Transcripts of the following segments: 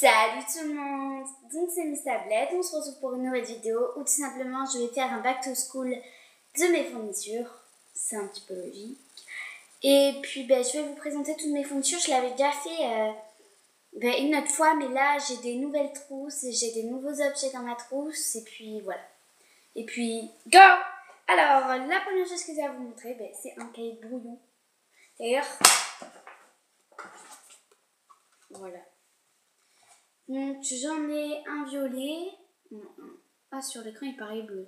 Salut tout le monde, donc c'est Miss Tablette, on se retrouve pour une nouvelle vidéo où tout simplement je vais faire un back to school de mes fournitures, c'est un petit peu logique. Et puis je vais vous présenter toutes mes fournitures, je l'avais déjà fait une autre fois, mais là j'ai des nouvelles trousses, j'ai des nouveaux objets dans ma trousse, et puis voilà. Et puis, go! Alors, la première chose que je vais vous montrer, c'est un cahier de brouillon. D'ailleurs, voilà. Donc j'en ai un violet. Ah, sur l'écran il paraît bleu.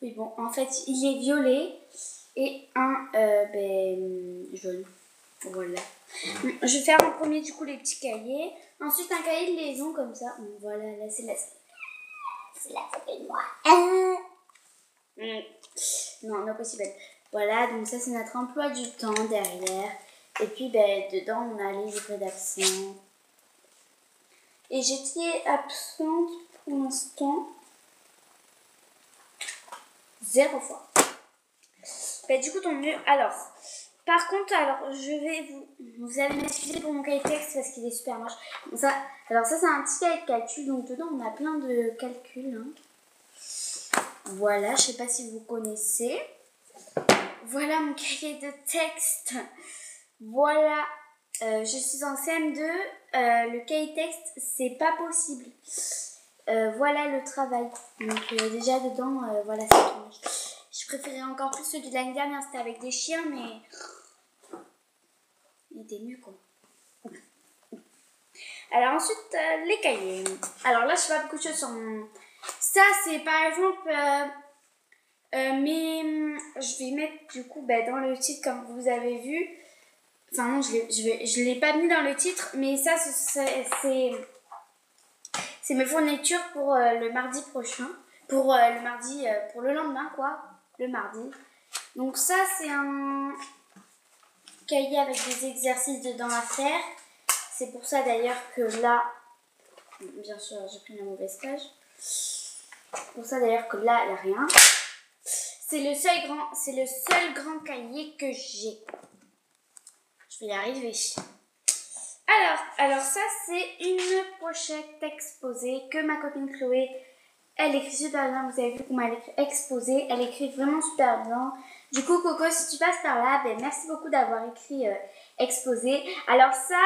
Oui bon, en fait il est violet et un jaune. Voilà. Je vais faire en premier du coup les petits cahiers. Ensuite un cahier de liaison comme ça. Voilà, là c'est la photo de moi. Non, non possible. Voilà, donc ça c'est notre emploi du temps derrière. Et puis dedans on a les livrets d'absence. Et j'étais absente pour l'instant 0 fois. Du coup, tant mieux. Alors, par contre, vous allez m'excuser pour mon cahier de texte parce qu'il est super moche. Alors ça c'est un petit cahier de calcul. Donc dedans, on a plein de calculs. Voilà, je sais pas si vous connaissez. Voilà mon cahier de texte. Voilà. Je suis en CM2, le cahier texte, c'est pas possible. Voilà le travail. Donc déjà dedans, voilà c'est tout. Je préférais encore plus celui de l'année dernière, c'était avec des chiens, mais il était mieux quoi. Alors ensuite, les cahiers. Alors là, je fais pas beaucoup de choses sur mon... Ça, c'est par exemple... je vais mettre du coup dans le titre comme vous avez vu. Enfin non, je l'ai pas mis dans le titre, mais ça c'est mes fournitures pour le mardi prochain. Pour le mardi, pour le lendemain quoi, le mardi. Donc ça c'est un cahier avec des exercices dedans à faire. C'est pour ça d'ailleurs que là, bien sûr j'ai pris la mauvaise page. Pour ça d'ailleurs que là il n'y a rien. C'est le seul grand cahier que j'ai. Je vais y arriver. Alors ça c'est une pochette exposée que ma copine Chloé, elle écrit super bien. Vous avez vu comment elle écrit exposée, elle écrit vraiment super bien. Du coup Coco, si tu passes par là, merci beaucoup d'avoir écrit exposé. Alors ça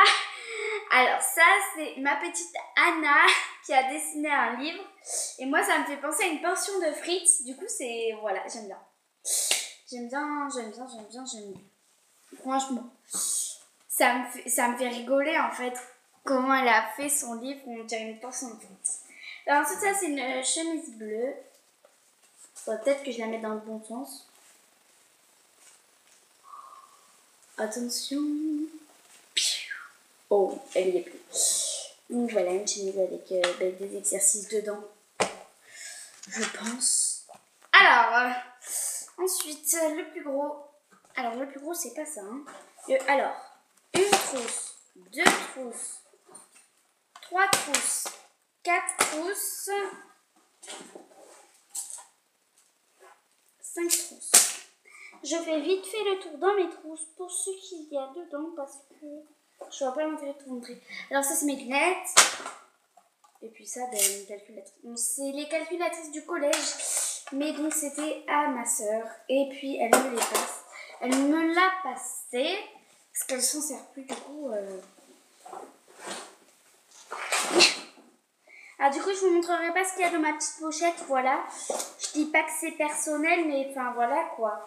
c'est ma petite Anna qui a dessiné un livre. Et moi ça me fait penser à une portion de frites. Du coup c'est, voilà, j'aime bien. J'aime bien. Franchement. Ça me fait rigoler en fait comment elle a fait son livre, on dirait une portion de frites. Alors ensuite ça c'est une chemise bleue. Faudrait peut-être que je la mette dans le bon sens. Attention. Oh, elle y est plus. Donc voilà, une chemise avec des exercices dedans, je pense. Alors, ensuite le plus gros. Alors le plus gros c'est pas ça. Alors, une trousse, 2 trousses, 3 trousses, 4 trousses, 5 trousses. Je fais vite fait le tour dans mes trousses pour ce qu'il y a dedans parce que je vois pas l'intérêt de tout montrer. Alors ça c'est mes lunettes. Et puis ça, une calculatrice. Donc, c'est les calculatrices du collège. Mais donc c'était à ma soeur. Et puis elle me les passe. Elle me l'a passé. Parce qu'elle s'en sert plus du coup. Alors du coup je vous montrerai pas ce qu'il y a dans ma petite pochette. Voilà. Je dis pas que c'est personnel. Mais enfin voilà quoi.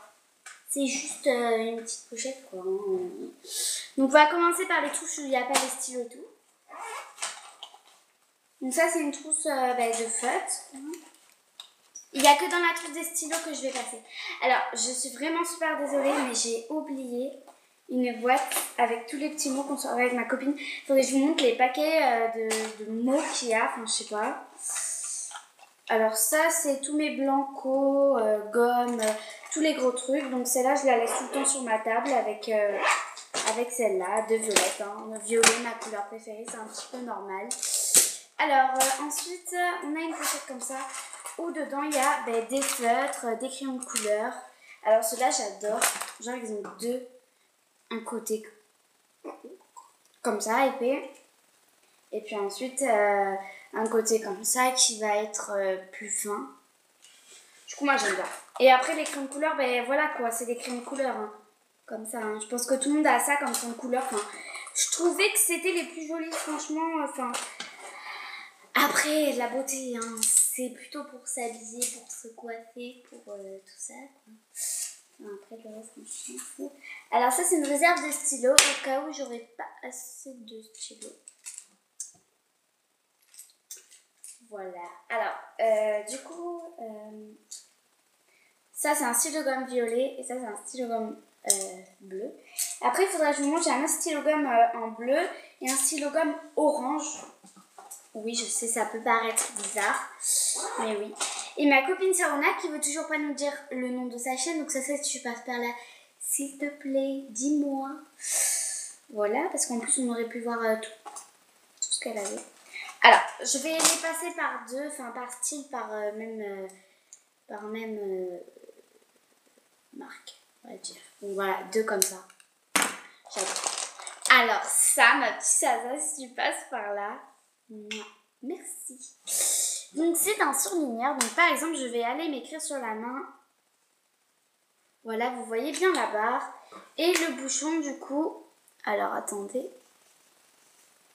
C'est juste une petite pochette quoi. Donc on va commencer par les trousse où il n'y a pas les stylos et tout. Donc ça c'est une trousse de feutre. Il n'y a que dans la trousse des stylos que je vais passer. Alors je suis vraiment super désolée mais j'ai oublié une boîte avec tous les petits mots qu'on sort avec ma copine. Il faudrait que je vous montre les paquets de mots qu'il y a, enfin je sais pas. Alors ça c'est tous mes blancos, gommes, tous les gros trucs. Donc celle-là je la laisse tout le temps sur ma table avec celle-là, de violette. Violet, ma couleur préférée, c'est un petit peu normal. Alors ensuite on a une pochette comme ça où dedans il y a des feutres, des crayons de couleur. Alors ceux-là j'adore, genre ils ont deux, un côté comme ça épais Et puis ensuite, un côté comme ça qui va être plus fin. Du coup, moi, j'aime bien. Et après, les crayons de couleur, ben voilà quoi, c'est des crayons de couleur. Hein. Comme ça, hein. Je pense que tout le monde a ça comme crayon de couleur. Enfin, je trouvais que c'était les plus jolis, franchement. Enfin, après, la beauté, hein, c'est plutôt pour s'habiller, pour se coiffer, pour tout ça. Quoi. Enfin, après, le reste, je m'en fous. Alors ça, c'est une réserve de stylo au cas où j'aurais pas assez de stylo. Voilà. Alors, du coup, ça, c'est un stylo gomme violet et ça, c'est un stylo gomme bleu. Après, il faudra que je vous montre, j'ai un stylo gomme en bleu et un stylo gomme orange. Oui, je sais, ça peut paraître bizarre, mais oui. Et ma copine Sarona qui veut toujours pas nous dire le nom de sa chaîne, donc ça si tu passes par là, s'il te plaît, dis-moi. Voilà, parce qu'en plus on aurait pu voir tout ce qu'elle avait. Alors, je vais les passer par deux, enfin par style, par même marque, on va dire. Donc voilà, deux comme ça. J'adore. Alors ça, ma petite Sasa, si tu passes par là, merci. Donc c'est un surligneur. Donc par exemple, je vais aller m'écrire sur la main. Voilà, vous voyez bien la barre. Et le bouchon du coup. Alors attendez.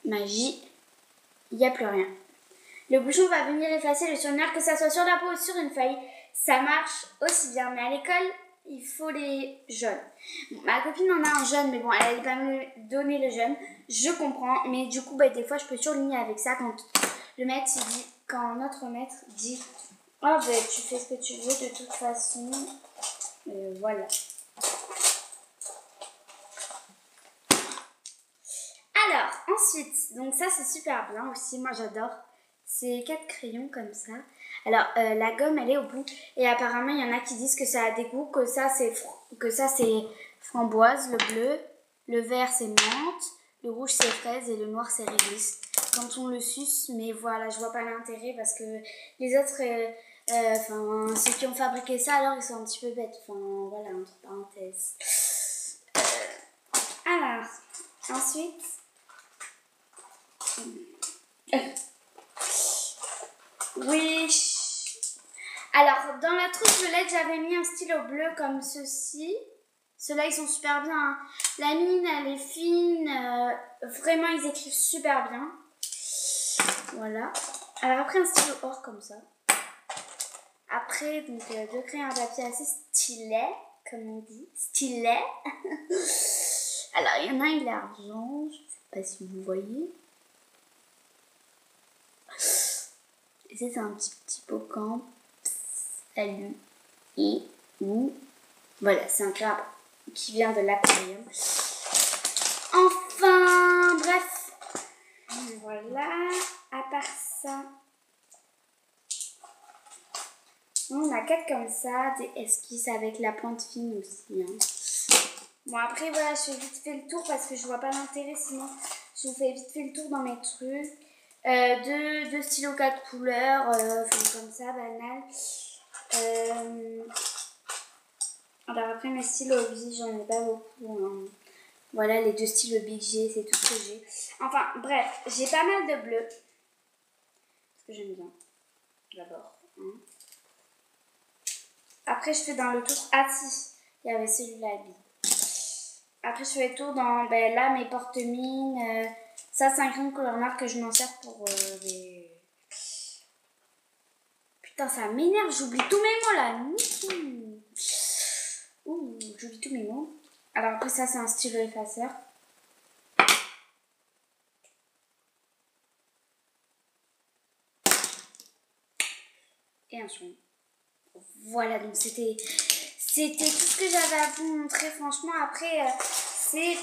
Magie. Il n'y a plus rien. Le bouchon va venir effacer le surligneur, que ça soit sur la peau ou sur une feuille. Ça marche aussi bien. Mais à l'école, il faut les jaunes. Bon, ma copine en a un jaune, mais bon, elle n'allait pas me donner le jaune. Je comprends. Mais du coup, des fois, je peux surligner avec ça quand le maître dit. Quand notre maître dit oh tu fais ce que tu veux de toute façon, voilà. Alors ensuite, donc ça c'est super bien aussi, moi j'adore. C'est 4 crayons comme ça. Alors la gomme elle est au bout et apparemment il y en a qui disent que ça a des goûts, que ça c'est framboise, le bleu, le vert c'est menthe, le rouge c'est fraise et le noir c'est réglisse. Quand on le suce, mais voilà, je vois pas l'intérêt parce que les autres, ceux qui ont fabriqué ça, alors ils sont un petit peu bêtes. Enfin, voilà, entre parenthèses. Alors, ensuite. Oui. Alors, dans la trousse de lettres, j'avais mis un stylo bleu comme ceci. Ceux-là, ils sont super bien. Hein. La mine, elle est fine. Vraiment, ils écrivent super bien. Voilà. Alors après un stylo or comme ça. Après donc deux crayons à papier assez stylet, comme on dit. Stylet. Alors il y en a il est argent, je sais pas si vous voyez. Et c'est un petit Pocamp. Salut. Et ou. Voilà, c'est un crabe qui vient de l'aquarium. Enfin, bref. Voilà, à part ça, on a 4 comme ça, des esquisses avec la pointe fine aussi. Hein. Bon après voilà, je fais vite fait le tour parce que je vois pas l'intérêt sinon je vous fais vite fait le tour dans mes trucs. Deux stylos 4 couleurs, comme ça, banal. Alors après mes stylos Big, j'en ai pas beaucoup. Hein. Voilà les deux stylos Big G, c'est tout ce que j'ai. Enfin bref, j'ai pas mal de bleu. Parce que j'aime bien. D'abord. Hein. Après je fais dans le tour. Ah si, il y avait celui-là Big. Après je fais le tour dans là mes porte-mines. Ça c'est un crayon couleur noire que je m'en sers pour les... Putain ça m'énerve, j'oublie tous mes mots là. Ouh, j'oublie tous mes mots. Alors après ça c'est un stylo effaceur. Et un soin. Voilà donc c'était tout ce que j'avais à vous montrer. Franchement après c'est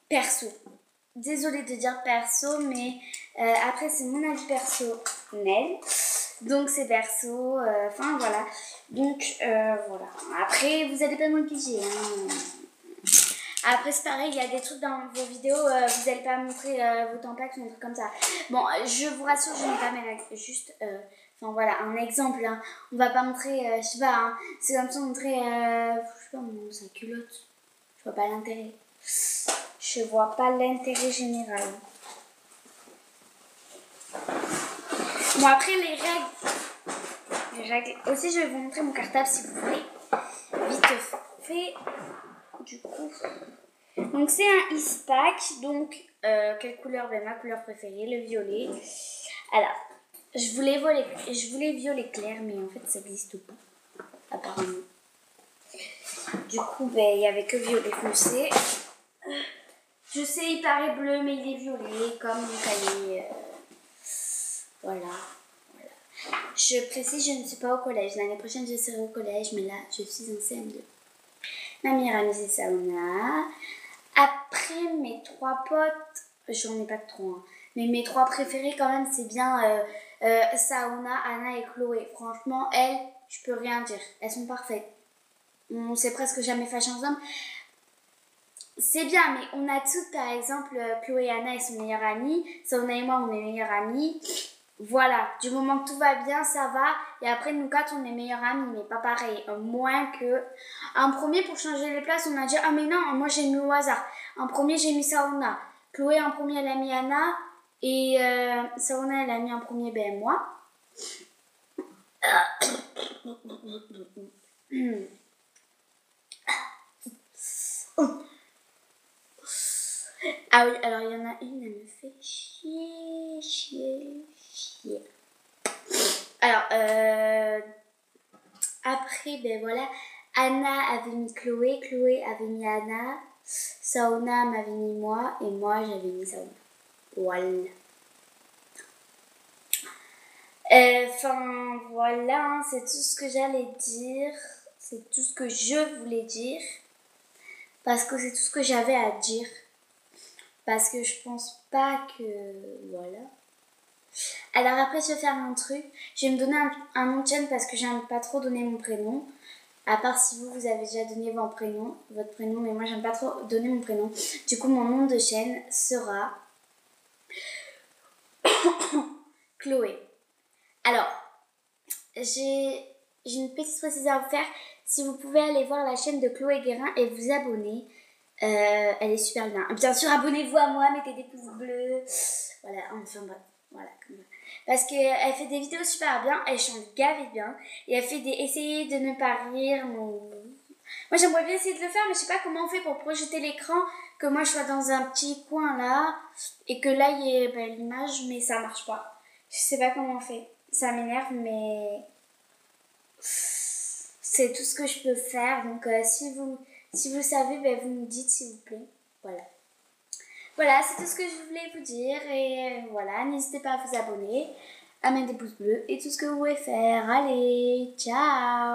perso. Désolée de dire perso mais après c'est mon avis personnel. Donc c'est perso. Enfin voilà. Donc voilà. Après vous n'allez pas me piger. Hein. Après c'est pareil, il y a des trucs dans vos vidéos, vous n'allez pas montrer vos tampons ou des trucs comme ça. Bon, je vous rassure, je n'ai pas mes juste, enfin voilà, un exemple. Hein. On va pas montrer, je sais pas, hein, c'est comme ça montrer, je sais pas, sa culotte. Je vois pas l'intérêt. Je vois pas l'intérêt général. Bon, après, les règles. Aussi, je vais vous montrer mon cartable si vous voulez. Vite fait. Du coup. Donc, c'est un Eastpak. Donc, quelle couleur? Ben, ma couleur préférée, le violet. Alors, je voulais violet clair, mais en fait, ça n'existe pas. Apparemment. Du coup, ben, il n'y avait que violet foncé. Je sais, il paraît bleu, mais il est violet, comme mon cahier. Voilà. Je précise, je ne suis pas au collège. L'année prochaine, je serai au collège, mais là, je suis en CM2. Ma meilleure amie, c'est Saona. Après, mes 3 potes, j'en ai pas que 3, hein, mais mes 3 préférés, quand même, c'est bien Saona, Anna et Chloé. Franchement, elles, je peux rien dire. Elles sont parfaites. On s'est presque jamais fâché ensemble. C'est bien, mais on a toutes, par exemple, Chloé et Anna, elles sont meilleures amies. Saona et moi, on est meilleures amies. Voilà, du moment que tout va bien, ça va. Et après, nous 4, on est meilleurs amis, mais pas pareil. Moins que... En premier, pour changer les places, on a dit, ah mais non, moi j'ai mis au hasard. En premier, j'ai mis Saona. Chloé, en premier, elle a mis Anna. Et Saona, elle a mis en premier, ben moi. Ah oui, alors il y en a une, elle me fait chier. Alors, après, ben voilà, Anna avait mis Chloé, Chloé avait mis Anna, Saona m'avait mis moi, et moi j'avais mis Saona. Voilà. Enfin, voilà, c'est tout ce que j'allais dire. C'est tout ce que je voulais dire. Parce que c'est tout ce que j'avais à dire. Parce que je pense pas que... Voilà. Alors après, je vais faire un truc. Je vais me donner un nom de chaîne parce que j'aime pas trop donner mon prénom. À part si vous avez déjà donné votre prénom. Mais moi, j'aime pas trop donner mon prénom. Du coup, mon nom de chaîne sera... Chloé. Alors, j'ai une petite précision à vous faire. Si vous pouvez aller voir la chaîne de Chloé Guérin et vous abonner, elle est super bien. Bien sûr, abonnez-vous à moi, mettez des pouces bleus. Voilà, enfin bref. Voilà, comme ça. Parce qu'elle fait des vidéos super bien, elle chante gavé bien. Et elle fait des essayer de ne pas rire. Moi, j'aimerais bien essayer de le faire, mais je sais pas comment on fait pour projeter l'écran. Que moi, je sois dans un petit coin là. Et que là, il y ait l'image, mais ça marche pas. Je sais pas comment on fait. Ça m'énerve, mais c'est tout ce que je peux faire. Donc, si vous savez, ben, vous me dites s'il vous plaît. Voilà. Voilà, c'est tout ce que je voulais vous dire. Et voilà, n'hésitez pas à vous abonner, à mettre des pouces bleus et tout ce que vous pouvez faire. Allez, ciao!